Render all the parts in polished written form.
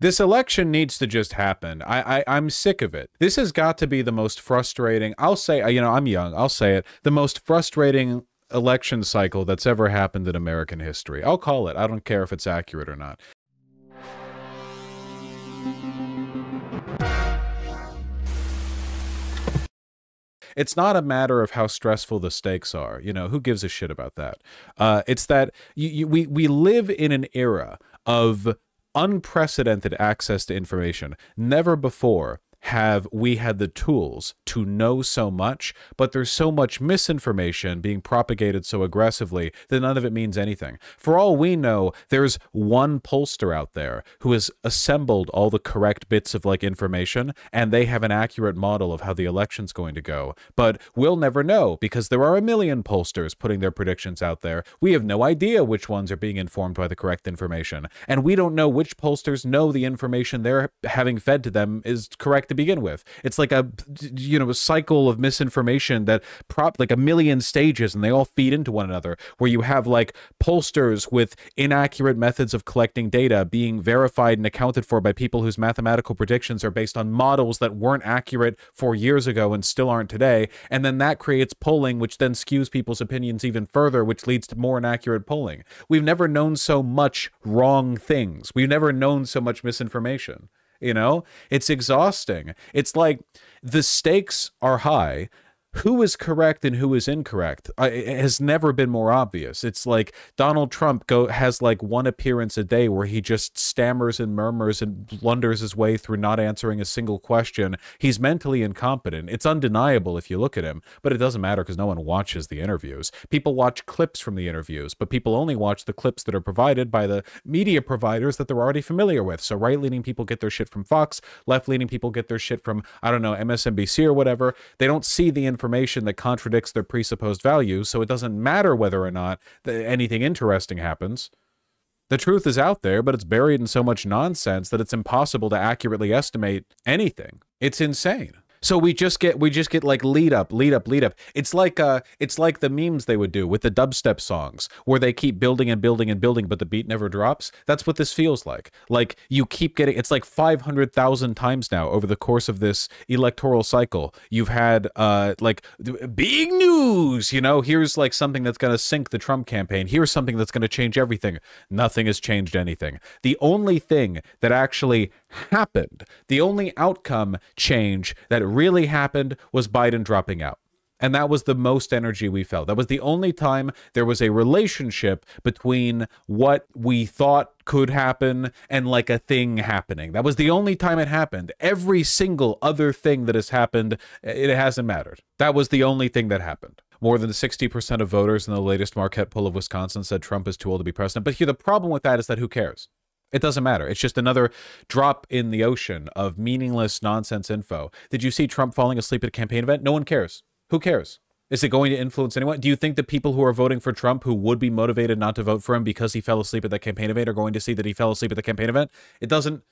This election needs to just happen. I'm sick of it. This has got to be the most frustrating. I'll say, you know, I'm young. I'll say it. The most frustrating election cycle that's ever happened in American history. I'll call it. I don't care if it's accurate or not. It's not a matter of how stressful the stakes are. You know, who gives a shit about that? It's that we live in an era of unprecedented access to information. Never before have we had the tools to know so much, but there's so much misinformation being propagated so aggressively that none of it means anything. For all we know, there's one pollster out there who has assembled all the correct bits of like information, and they have an accurate model of how the election's going to go. But we'll never know because there are a million pollsters putting their predictions out there. We have no idea which ones are being informed by the correct information, and we don't know which pollsters know the information they're having fed to them is correct to begin with. It's like a, you know, a cycle of misinformation that like a million stages, and they all feed into one another, where you have like pollsters with inaccurate methods of collecting data being verified and accounted for by people whose mathematical predictions are based on models that weren't accurate 4 years ago and still aren't today, and then that creates polling, which then skews people's opinions even further, which leads to more inaccurate polling. We've never known so much wrong things. We've never known so much misinformation. You know, it's exhausting. It's like the stakes are high. Who is correct and who is incorrect it has never been more obvious. It's like Donald Trump has like one appearance a day where he just stammers and murmurs and blunders his way through not answering a single question. He's mentally incompetent. It's undeniable if you look at him, but it doesn't matter because no one watches the interviews. People watch clips from the interviews, but people only watch the clips that are provided by the media providers that they're already familiar with. So right-leaning people get their shit from Fox, left-leaning people get their shit from, I don't know, MSNBC or whatever. They don't see the information that contradicts their presupposed values, so it doesn't matter whether or not anything interesting happens. The truth is out there, but it's buried in so much nonsense that it's impossible to accurately estimate anything. It's insane. So we just get like lead up. It's like the memes they would do with the dubstep songs where they keep building and building and building, but the beat never drops. That's what this feels like. Like you keep getting, it's like 500,000 times now over the course of this electoral cycle. You've had like big news, you know, here's like something that's going to sink the Trump campaign. Here's something that's going to change everything. Nothing has changed anything. The only thing that actually happened, the only outcome change that really happened was Biden dropping out. And that was the most energy we felt. That was the only time there was a relationship between what we thought could happen and like a thing happening. That was the only time it happened. Every single other thing that has happened, it hasn't mattered. That was the only thing that happened. More than 60% of voters in the latest Marquette poll of Wisconsin said Trump is too old to be president. But here, the problem with that is that who cares? It doesn't matter. It's just another drop in the ocean of meaningless nonsense info. Did you see Trump falling asleep at a campaign event? No one cares. Who cares? Is it going to influence anyone? Do you think the people who are voting for Trump who would be motivated not to vote for him because he fell asleep at that campaign event are going to see that he fell asleep at the campaign event? It doesn't.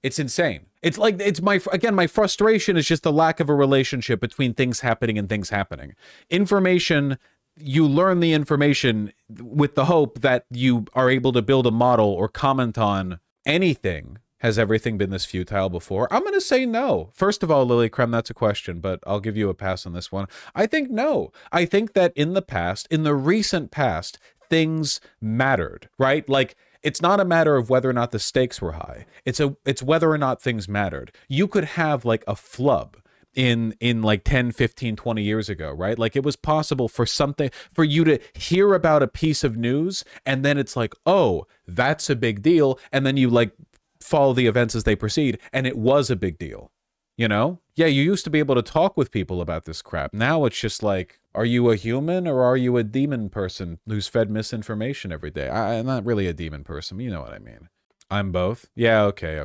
It's insane. It's like, it's my frustration is just the lack of a relationship between things happening and things happening. Information, you learn the information with the hope that you are able to build a model or comment on anything. Has everything been this futile before? I'm going to say no. First of all, Lily Creme, that's a question, but I'll give you a pass on this one. I think no. I think that in the past, in the recent past, things mattered, right? Like, it's not a matter of whether or not the stakes were high. It's whether or not things mattered. You could have like a flub in like 10, 15, 20 years ago, right? Like it was possible for you to hear about a piece of news and then it's like, oh, that's a big deal. And then you like follow the events as they proceed and it was a big deal, you know? Yeah, you used to be able to talk with people about this crap. Now it's just like, are you a human or are you a demon person who's fed misinformation every day? I'm not really a demon person. You know what I mean. I'm both. Yeah, okay.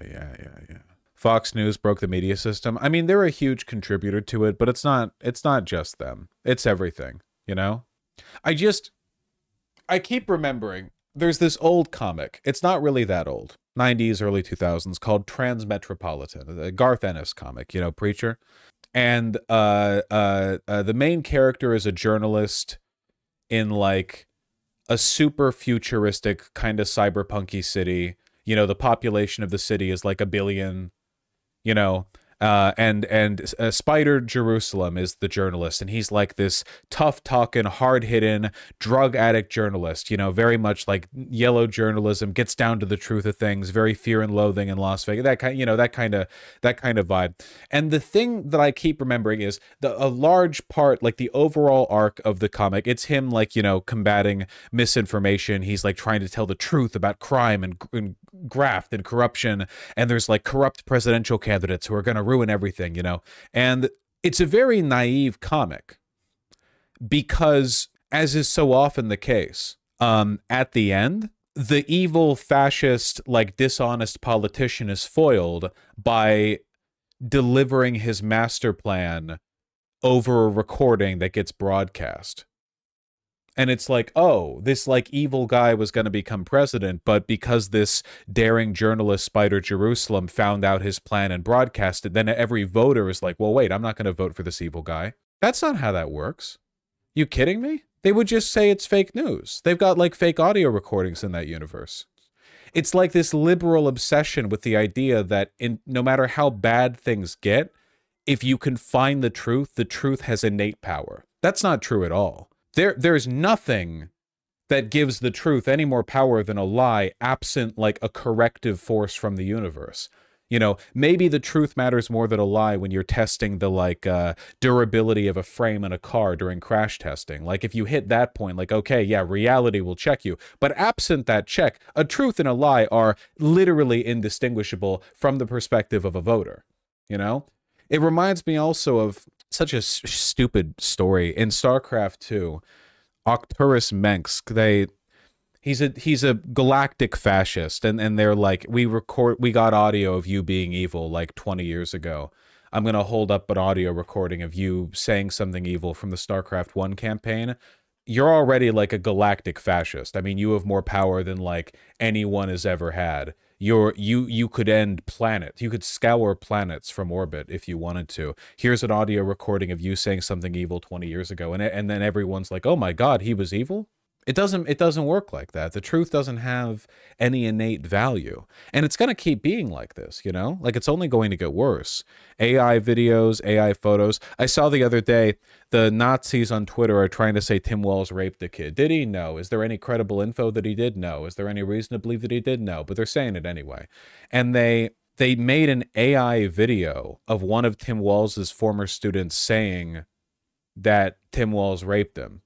Yeah. Fox News broke the media system. I mean, they're a huge contributor to it, but it's not just them. It's everything, you know? I keep remembering there's this old comic. It's not really that old. 90s, early 2000s, called Transmetropolitan, the Garth Ennis comic, you know, Preacher. And the main character is a journalist in like a super futuristic kind of cyberpunky city You know, the population of the city is like 1 billion, you know, and Spider Jerusalem is the journalist, and he's like this tough talking, hard hitting, drug addict journalist, you know, very much like yellow journalism, gets down to the truth of things, very Fear and Loathing in Las Vegas, that kind, you know, that kind of vibe. And the thing that I keep remembering is a large part, like the overall arc of the comic, it's him like, you know, combating misinformation. He's like trying to tell the truth about crime and graft and corruption, and there's like corrupt presidential candidates who are going to ruin everything, you know. And it's a very naive comic because, as is so often the case, at the end, the evil fascist, like dishonest politician is foiled by delivering his master plan over a recording that gets broadcast. And it's like, oh, this like evil guy was going to become president, but because this daring journalist, Spider Jerusalem, found out his plan and broadcast it, then every voter is like, well, wait, I'm not going to vote for this evil guy. That's not how that works. You kidding me? They would just say it's fake news. They've got like fake audio recordings in that universe. It's like this liberal obsession with the idea that no matter how bad things get, if you can find the truth has innate power. That's not true at all. There's nothing that gives the truth any more power than a lie, absent like a corrective force from the universe. You know, maybe the truth matters more than a lie when you're testing the like durability of a frame in a car during crash testing. Like if you hit that point, like, okay, yeah, reality will check you. But absent that check, a truth and a lie are literally indistinguishable from the perspective of a voter. You know, it reminds me also of such a stupid story in StarCraft 2. Arcturus Mengsk, he's a galactic fascist, and they're like, we got audio of you being evil like 20 years ago. I'm gonna hold up an audio recording of you saying something evil from the StarCraft 1 campaign. You're already like a galactic fascist. I mean, you have more power than like anyone has ever had. You could end planets. You could scour planets from orbit if you wanted to. Here's an audio recording of you saying something evil 20 years ago, and then everyone's like, "Oh my God, he was evil." It doesn't work like that. The truth doesn't have any innate value. And it's going to keep being like this, you know? Like, it's only going to get worse. AI videos, AI photos. I saw the other day, the Nazis on Twitter are trying to say Tim Walz raped a kid. Did he? No. Is there any credible info that he did? No. Is there any reason to believe that he did? No. But they're saying it anyway. And they made an AI video of one of Tim Walz's former students saying that Tim Walz raped him.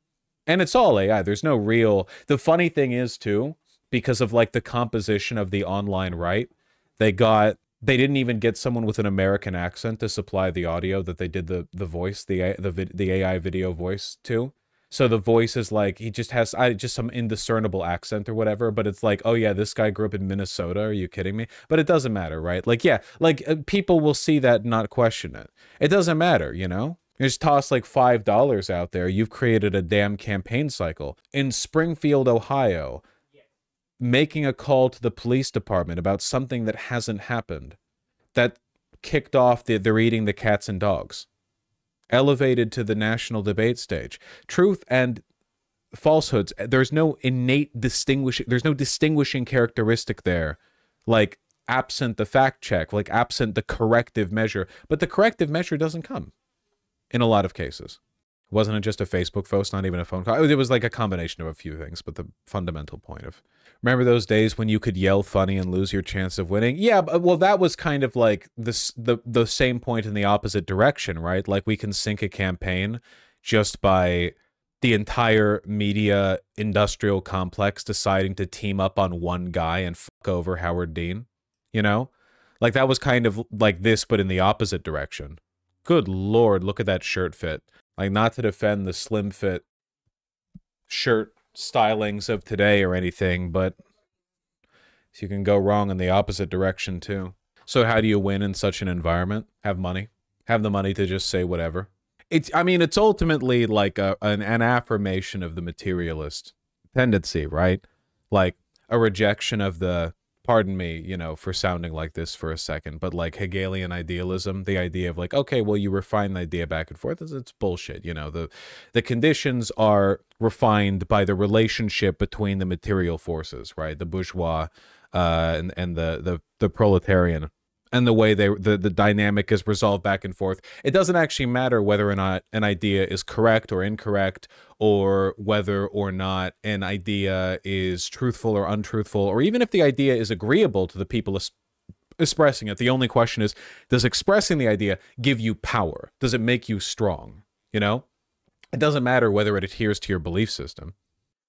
And it's all AI. There's no real... The funny thing is, too, because of, like, the composition of the online right, they didn't even get someone with an American accent to supply the audio that they did the voice, the AI video voice to. So the voice is like, he just has just some indiscernible accent or whatever, but it's like, oh yeah, this guy grew up in Minnesota. Are you kidding me? But it doesn't matter, right? Like, yeah, like, people will see that and not question it. It doesn't matter, you know? You just toss like $5 out there. You've created a damn campaign cycle. In Springfield, Ohio, making a call to the police department about something that hasn't happened, that kicked off they're eating the cats and dogs, elevated to the national debate stage. Truth and falsehoods, there's no distinguishing characteristic there, like absent the fact check, like absent the corrective measure. But the corrective measure doesn't come. In a lot of cases. Wasn't it just a Facebook post, not even a phone call? It was like a combination of a few things, but the fundamental point of... Remember those days when you could yell funny and lose your chance of winning? Yeah, well, that was kind of like the same point in the opposite direction, right? Like, we can sink a campaign just by the entire media industrial complex deciding to team up on one guy and fuck over Howard Dean, you know? Like, that was kind of like this, but in the opposite direction. Good Lord, look at that shirt fit. Like, not to defend the slim fit shirt stylings of today or anything, but you can go wrong in the opposite direction too. So how do you win in such an environment? Have money. Have the money to just say whatever. I mean, it's ultimately like an affirmation of the materialist tendency, right? Like a rejection of the... Pardon me, you know, for sounding like this for a second, but like Hegelian idealism, the idea of like, okay, well, you refine the idea back and forth, it's bullshit, you know. The conditions are refined by the relationship between the material forces, right? The bourgeois and the proletarian, and the way the dynamic is resolved back and forth. It doesn't actually matter whether or not an idea is correct or incorrect, or whether or not an idea is truthful or untruthful, or even if the idea is agreeable to the people expressing it. The only question is, does expressing the idea give you power? Does it make you strong? You know? It doesn't matter whether it adheres to your belief system.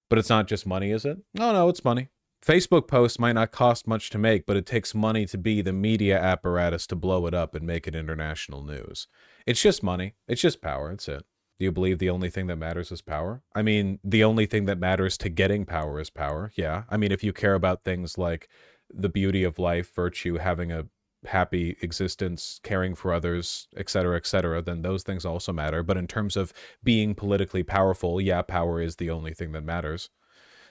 But it's not just money, is it? No, it's money. Facebook posts might not cost much to make, but it takes money to be the media apparatus to blow it up and make it international news. It's just money. It's just power. That's it. Do you believe the only thing that matters is power? I mean, the only thing that matters to getting power is power. Yeah. I mean, if you care about things like the beauty of life, virtue, having a happy existence, caring for others, etc., then those things also matter. But in terms of being politically powerful, yeah, power is the only thing that matters.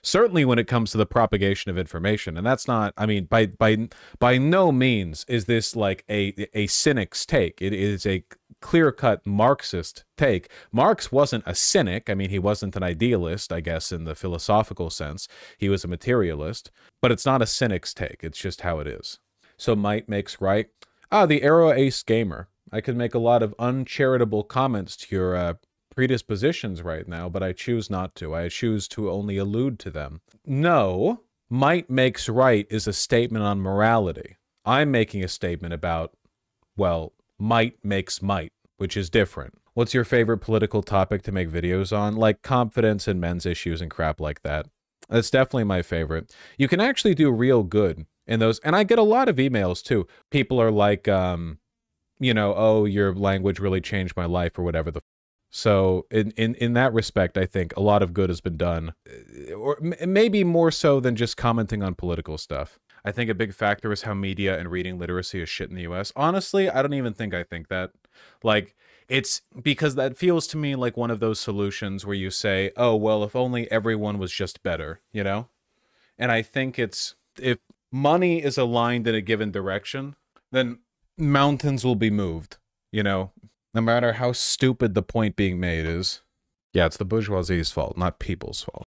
Certainly when it comes to the propagation of information. And that's not, I mean, by no means is this like a cynic's take. It is a clear-cut Marxist take. Marx wasn't a cynic. I mean, he wasn't an idealist, I guess, in the philosophical sense. He was a materialist. But it's not a cynic's take. It's just how it is. So might makes right. The Arrow Ace Gamer. I could make a lot of uncharitable comments to your predispositions right now, but I choose not to. I choose to only allude to them. No, might makes right is a statement on morality. I'm making a statement about, well, might makes might, which is different. What's your favorite political topic to make videos on? Like confidence and men's issues and crap like that. That's definitely my favorite. You can actually do real good in those, and I get a lot of emails too. People are like, you know, oh, your language really changed my life or whatever the. So in that respect, I think a lot of good has been done, or maybe more so than just commenting on political stuff. I think a big factor is how media and reading literacy is shit in the US. Honestly, I don't even think I think that. Like, it's because that feels to me like one of those solutions where you say, oh, well, if only everyone was just better, you know? And I think it's, if money is aligned in a given direction, then mountains will be moved, you know? No matter how stupid the point being made is. Yeah, it's the bourgeoisie's fault, not people's fault.